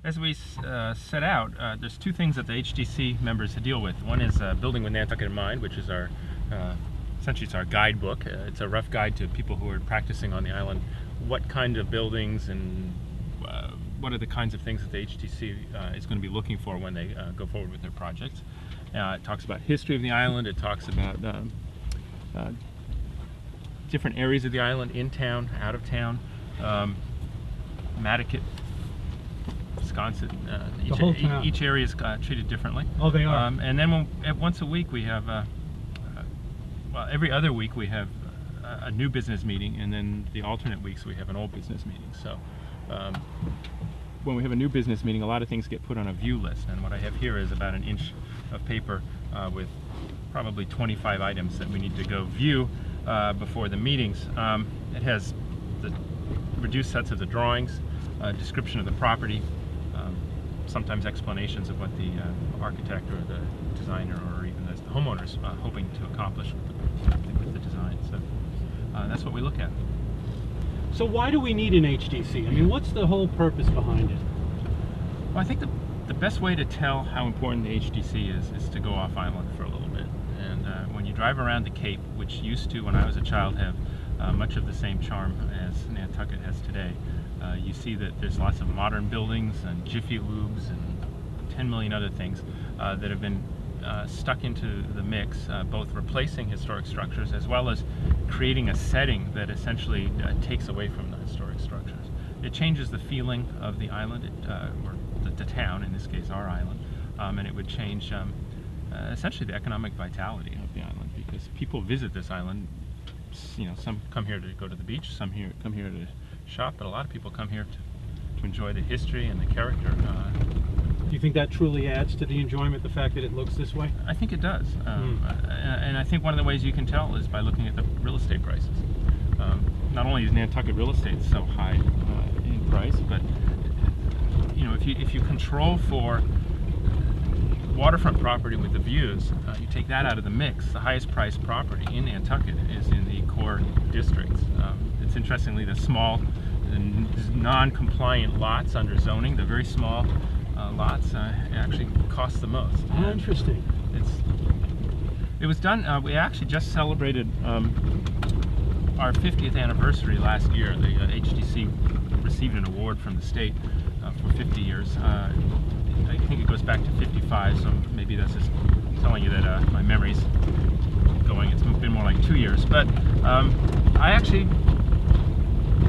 As we set out, there's two things that the HDC members deal with. One is building with Nantucket in mind, which is our essentially it's our guidebook. It's a rough guide to people who are practicing on the island. What kind of buildings and what are the kinds of things that the HDC is going to be looking for when they go forward with their projects. It talks about history of the island. It talks about different areas of the island, in town, out of town, Madaket, Wisconsin. Each area is treated differently. Oh, they are. And then once a week we have, well, every other week we have a new business meeting, and then the alternate weeks we have an old business meeting. So when we have a new business meeting, a lot of things get put on a view list, and what I have here is about an inch of paper with probably 25 items that we need to go view before the meetings. It has the reduced sets of the drawings, description of the property, sometimes explanations of what the architect or the designer or even the homeowner is hoping to accomplish with the design. So that's what we look at. So why do we need an HDC? I mean, what's the whole purpose behind it? Well, I think the best way to tell how important the HDC is to go off island for a little bit. And when you drive around the Cape, which used to, when I was a child, have much of the same charm as Nantucket has today, you see that there's lots of modern buildings and Jiffy Lubes and 10 million other things that have been stuck into the mix, both replacing historic structures as well as creating a setting that essentially takes away from the historic structures. It changes the feeling of the island, or the town, in this case our island, and it would change essentially the economic vitality of the island, because people visit this island. You know, some come here to go to the beach, some come here to shop, but a lot of people come here to enjoy the history and the character. Do you think that truly adds to the enjoyment, the fact that it looks this way? I think it does. And I think one of the ways you can tell is by looking at the real estate prices. Not only is Nantucket real estate so high in price, but you know, if you control for waterfront property with the views, you take that out of the mix, the highest priced property in Nantucket is in the core districts. It's interestingly the small, non-compliant lots under zoning, the very small lots actually cost the most. Interesting. It was done, we actually just celebrated our 50th anniversary last year. The HDC received an award from the state for 50 years. I think it goes back to 55, so maybe that's just telling you that my memory's going. It's been more like 2 years. But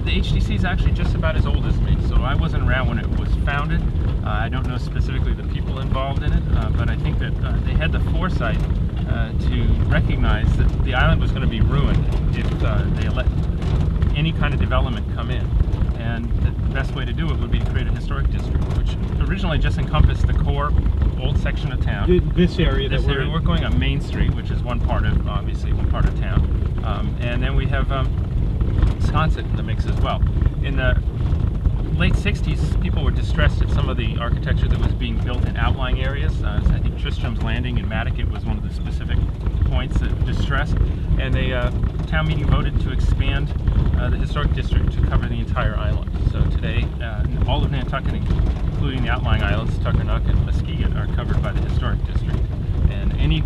the HDC is actually just about as old as me, so I wasn't around when it was founded. I don't know specifically the people involved in it, but I think that they had the foresight to recognize that the island was going to be ruined if they let any kind of development come in. And the best way to do it would be to create a historic district, which originally just encompassed the core old section of town. This area we're going on Main Street, which is one part of town. And then we have Wisconsin in the mix as well. In the late 60s, people were distressed at some of the architecture that was being built in outlying areas. I think Tristram's Landing in Madaket was one of the specific points of distress, and the town meeting voted to expand the historic district to cover the entire island. So today, all of Nantucket, including the outlying islands, Tuckernuck and Muskegon, are covered by the historic district. And any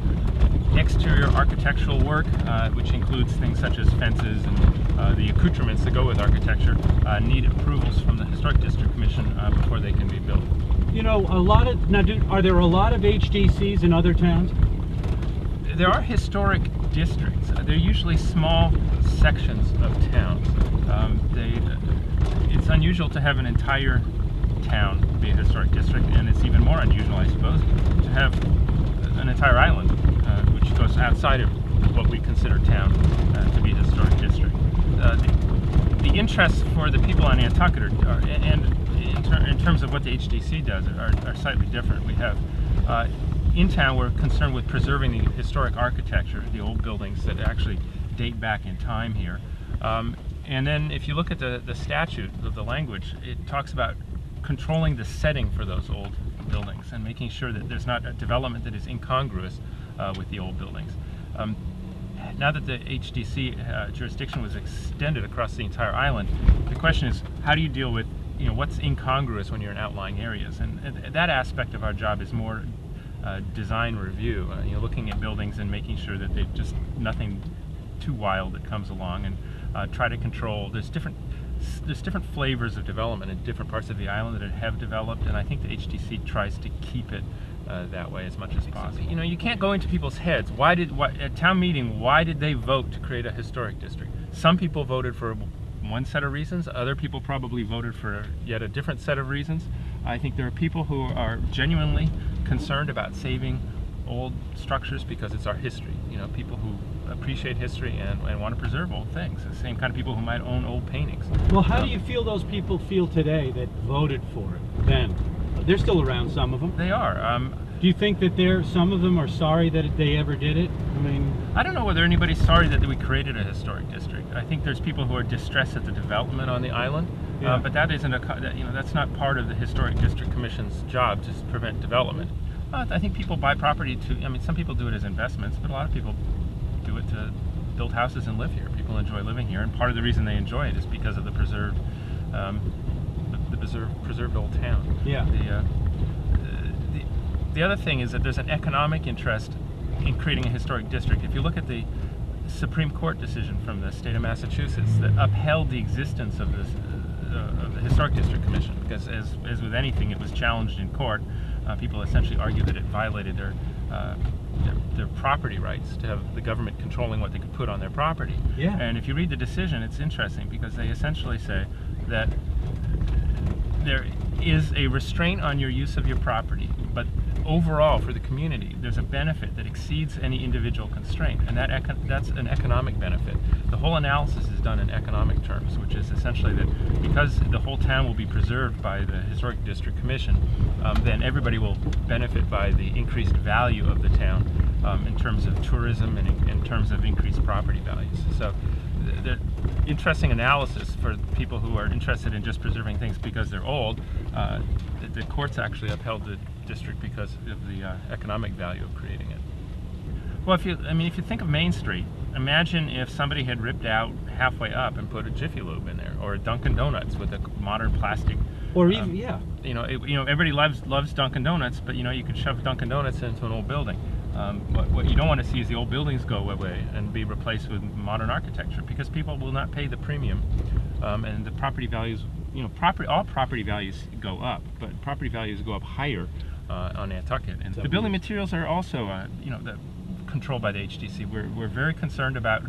exterior architectural work, which includes things such as fences and the accoutrements that go with architecture, need approvals from the Historic District Commission before they can be built. You know, are there a lot of HDCs in other towns? There are historic districts. They're usually small sections of towns. It's unusual to have an entire town be a historic district, and it's even more unusual, I suppose, to have an entire island, which goes outside of what we consider town, to be a historic district. The interests for the people on Nantucket in terms of what the HDC does are slightly different. We have in town, we're concerned with preserving the historic architecture, the old buildings that actually date back in time here. And then if you look at the statute, the language, it talks about controlling the setting for those old buildings and making sure that there's not a development that is incongruous with the old buildings. Now that the HDC jurisdiction was extended across the entire island, the question is, how do you deal with what's incongruous when you're in outlying areas, and that aspect of our job is more design review. Looking at buildings and making sure that they've just nothing too wild that comes along, and try to control. There's different flavors of development in different parts of the island that have developed, and I think the HDC tries to keep it that way as much as possible. You can't go into people's heads. At town meeting, why did they vote to create a historic district? Some people voted for one set of reasons, other people probably voted for yet a different set of reasons. I think there are people who are genuinely concerned about saving old structures because it's our history. People who appreciate history and want to preserve old things. The same kind of people who might own old paintings. Well, how do you feel those people feel today that voted for it then? They're still around, some of them. They are. Do you think that some of them are sorry that they ever did it? I don't know whether anybody's sorry that we created a historic district. I think there's people who are distressed at the development on the island, yeah. But that isn't that's not part of the Historic District Commission's job to prevent development. I think people buy property some people do it as investments, but a lot of people do it to build houses and live here. People enjoy living here, and part of the reason they enjoy it is because of the preserved old town. Yeah. The other thing is that there's an economic interest in creating a historic district. If you look at the Supreme Court decision from the state of Massachusetts that upheld the existence of this of the Historic District Commission, because as with anything, it was challenged in court. People essentially argued that it violated their property rights to have the government controlling what they could put on their property. Yeah. And if you read the decision, it's interesting because they essentially say that there is a restraint on your use of your property, but overall for the community there's a benefit that exceeds any individual constraint, and that's an economic benefit. The whole analysis is done in economic terms, which is essentially that because the whole town will be preserved by the Historic District Commission, then everybody will benefit by the increased value of the town in terms of tourism and in terms of increased property values. So the interesting analysis for people who are interested in just preserving things because they're old. The courts actually upheld the district because of the economic value of creating it. Well, if you think of Main Street, imagine if somebody had ripped out halfway up and put a Jiffy Lube in there, or a Dunkin' Donuts with a modern plastic. Or even, yeah. Everybody loves Dunkin' Donuts, but you can shove Dunkin' Donuts into an old building. What you don't want to see is the old buildings go away and be replaced with modern architecture, because people will not pay the premium, and the property values. All property values go up, but property values go up higher on Nantucket. And the building materials are also, controlled by the HDC. We're very concerned about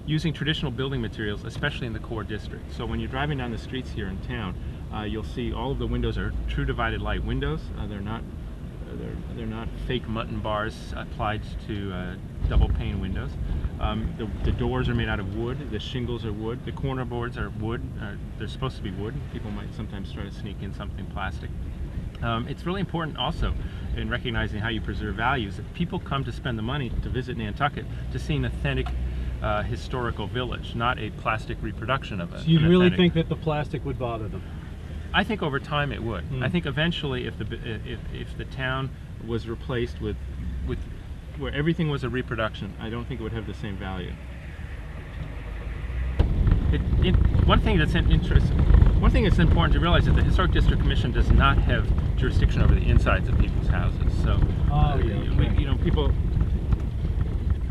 using traditional building materials, especially in the core district. So when you're driving down the streets here in town, you'll see all of the windows are true divided light windows. They're not fake mutton bars applied to double pane windows. The doors are made out of wood. The shingles are wood. The corner boards are wood. They're supposed to be wood. People might sometimes try to sneak in something plastic. It's really important also in recognizing how you preserve values. If people come to spend the money to visit Nantucket to see an authentic historical village, not a plastic reproduction of it. So you really think that the plastic would bother them? I think over time it would. I think eventually, if the town was replaced with where everything was a reproduction, I don't think it would have the same value. One thing that's important to realize is that the Historic District Commission does not have jurisdiction over the insides of people's houses. So,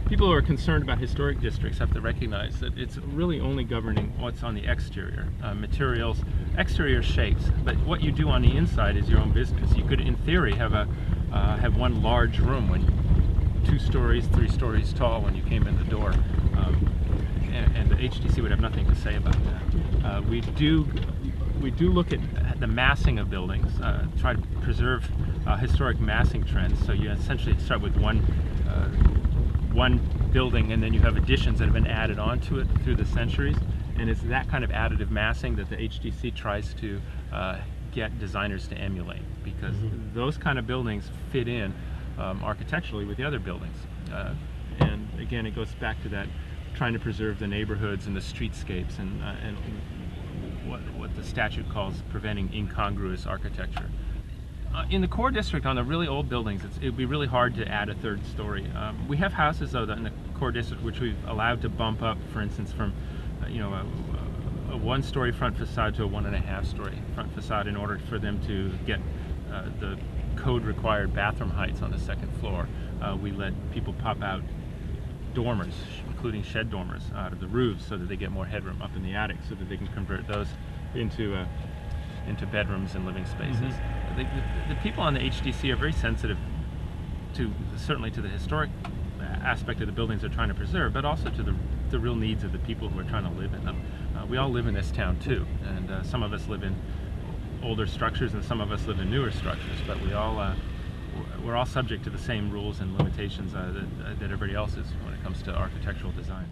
people who are concerned about historic districts have to recognize that it's really only governing what's on the exterior, materials, exterior shapes. But what you do on the inside is your own business. You could, in theory, have one large room, 2 stories, 3 stories tall when you came in the door, and the HDC would have nothing to say about that. We do look at the massing of buildings, try to preserve historic massing trends. So you essentially start with one building, and then you have additions that have been added onto it through the centuries, and it's that kind of additive massing that the HDC tries to get designers to emulate, because those kind of buildings fit in architecturally with the other buildings. And again, it goes back to that trying to preserve the neighborhoods and the streetscapes, and what the statute calls preventing incongruous architecture. In the core district, on the really old buildings, it would be really hard to add a 3rd story. We have houses, though, that in the core district which we've allowed to bump up, for instance, from a a one-story front facade to a 1.5-story front facade in order for them to get the code-required bathroom heights on the second floor. We let people pop out dormers, including shed dormers, out of the roofs so that they get more headroom up in the attic, so that they can convert those into bedrooms and living spaces. The people on the HDC are very sensitive to, certainly to the historic aspect of the buildings they're trying to preserve, but also to the real needs of the people who are trying to live in them. We all live in this town too, and some of us live in older structures and some of us live in newer structures, but we're all subject to the same rules and limitations that everybody else is when it comes to architectural design.